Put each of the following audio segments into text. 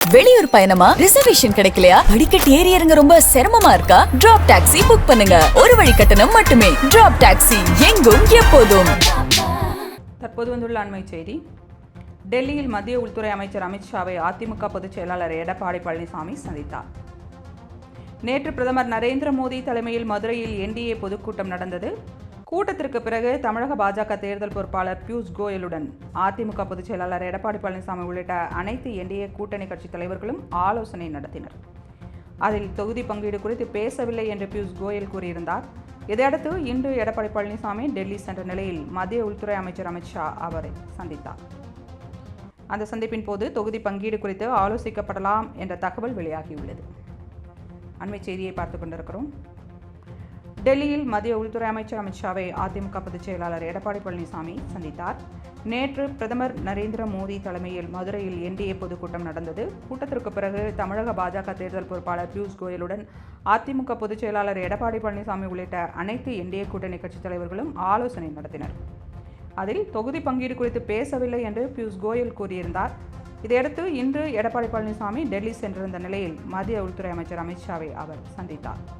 வெளியூர் பயணமா? ரிசர்வேஷன் கிடைக்கலையா? படிக்கட்டு ஏறி இறங்க ரொம்ப சிரமமா இருக்கா? டிராப் டாக்ஸி புக் பண்ணுங்க. ஒரு வழி கட்டணம் மட்டுமே. டிராப் டாக்ஸி, எங்கும் எப்போதும். தற்போது வந்துள்ள அண்மை செய்தி. டெல்லியில் மத்திய உள்துறை அமைச்சர் அமித்ஷாவை அதிமுக பொதுச் செயலாளர் எடப்பாடி பழனிசாமி சந்தித்தார். நேற்று பிரதமர் நரேந்திர மோடி தலைமையில் மதுரையில் என்டிஏ பொதுக்கூட்டம் நடந்தது. கூட்டத்திற்கு பிறகு தமிழக பாஜக தேர்தல் பொறுப்பாளர் பியூஷ் கோயலுடன் அதிமுக பொதுச் செயலாளர் எடப்பாடி பழனிசாமி உள்ளிட்ட அனைத்து என்டிஏ கூட்டணி கட்சித் தலைவர்களும் ஆலோசனை நடத்தினர். அதில் தொகுதி பங்கீடு குறித்து பேசவில்லை என்று பியூஷ் கோயல் கூறியிருந்தார். இதையடுத்து இன்று எடப்பாடி பழனிசாமி டெல்லி சென்ற நிலையில் மத்திய உள்துறை அமைச்சர் அமித்ஷா அவரை சந்தித்தார். அந்த சந்திப்பின் போது தொகுதி பங்கீடு குறித்து ஆலோசிக்கப்படலாம் என்ற தகவல் வெளியாகியுள்ளது. அண்மை செய்தியை பார்த்துக் கொண்டிருக்கிறோம். டெல்லியில் மத்திய உள்துறை அமைச்சர் அமித்ஷாவை அதிமுக பொதுச் செயலாளர் எடப்பாடி பழனிசாமி சந்தித்தார். நேற்று பிரதமர் நரேந்திர மோடி தலைமையில் மதுரையில் என்டிஏ பொதுக்கூட்டம் நடந்தது. கூட்டத்திற்கு பிறகு தமிழக பாஜக தேர்தல் பொறுப்பாளர் பியூஷ் கோயலுடன் அதிமுக பொதுச் செயலாளர் எடப்பாடி பழனிசாமி உள்ளிட்ட அனைத்து என்டிஏ கூட்டணி கட்சித் தலைவர்களும் ஆலோசனை நடத்தினர். அதில் தொகுதி பங்கீடு குறித்து பேசவில்லை என்று பியூஷ் கோயல் கூறியிருந்தார். இதையடுத்து இன்று எடப்பாடி பழனிசாமி டெல்லி சென்றிருந்த நிலையில் மத்திய உள்துறை அமைச்சர் அமித்ஷாவை அவர் சந்தித்தார்.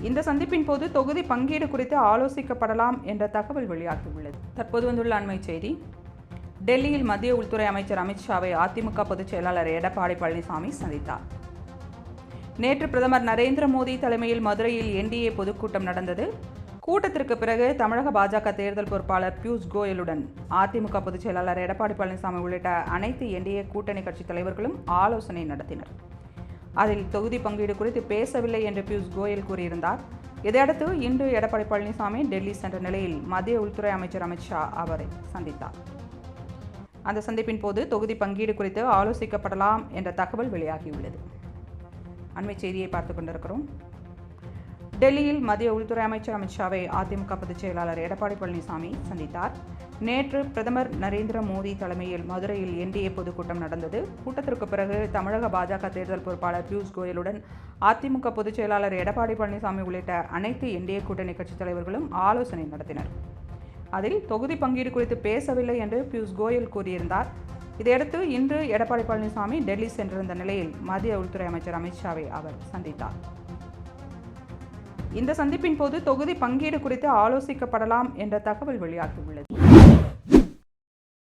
இந்த சந்திப்பின் போது தொகுதி பங்கீடு குறித்து ஆலோசிக்கப்படலாம் என்ற தகவல் வெளியாகியுள்ளது. தற்போது வந்துள்ள அண்மை செய்தி. டெல்லியில் மத்திய உள்துறை அமைச்சர் அமித்ஷாவை அதிமுக பொதுச் செயலாளர் எடப்பாடி பழனிசாமி சந்தித்தார். நேற்று பிரதமர் நரேந்திர மோடி தலைமையில் மதுரையில் என்டிஏ பொதுக்கூட்டம் நடந்தது. கூட்டத்திற்கு பிறகு தமிழக பாஜக தேர்தல் பொறுப்பாளர் பியூஷ் கோயலுடன் அதிமுக பொதுச் செயலாளர் எடப்பாடி பழனிசாமி உள்ளிட்ட அனைத்து என்டிஏ கூட்டணி கட்சித் தலைவர்களும் ஆலோசனை நடத்தினர். அதில் தொகுதி பங்கீடு குறித்து பேசவில்லை என்று பியூஷ் கோயல் கூறியிருந்தார். இதையடுத்து இன்று எடப்பாடி பழனிசாமி டெல்லி சென்ற நிலையில் மத்திய உள்துறை அமைச்சர் அமித்ஷா அவரை சந்தித்தார். அந்த சந்திப்பின் போது தொகுதி பங்கீடு குறித்து ஆலோசிக்கப்படலாம் என்ற தகவல் வெளியாகியுள்ளது. அண்மை செய்தியை பார்த்துக் கொண்டிருக்கிறோம். டெல்லியில் மத்திய உள்துறை அமைச்சர் அமித்ஷாவை அதிமுக பொதுச் செயலாளர் எடப்பாடி பழனிசாமி சந்தித்தார். நேற்று பிரதமர் நரேந்திர மோடி தலைமையில் மதுரையில் என்டிஏ பொதுக்கூட்டம் நடந்தது. கூட்டத்திற்கு பிறகு தமிழக பாஜக தேர்தல் பொறுப்பாளர் பியூஷ் கோயலுடன் அதிமுக பொதுச் செயலாளர் எடப்பாடி பழனிசாமி உள்ளிட்ட அனைத்து என்டிஏ கூட்டணி கட்சித் தலைவர்களும் ஆலோசனை நடத்தினர். அதில் தொகுதி பங்கீடு குறித்து பேசவில்லை என்று பியூஷ் கோயல் கூறியிருந்தார். இதையடுத்து இன்று எடப்பாடி பழனிசாமி டெல்லி சென்றிருந்த நிலையில் மத்திய உள்துறை அமைச்சர் அமித்ஷாவை அவர் சந்தித்தார். இந்த சந்திப்பின் போது தொகுதி பங்கீடு குறித்து ஆலோசிக்கப்படலாம் என்ற தகவல் வெளியாகியுள்ளது.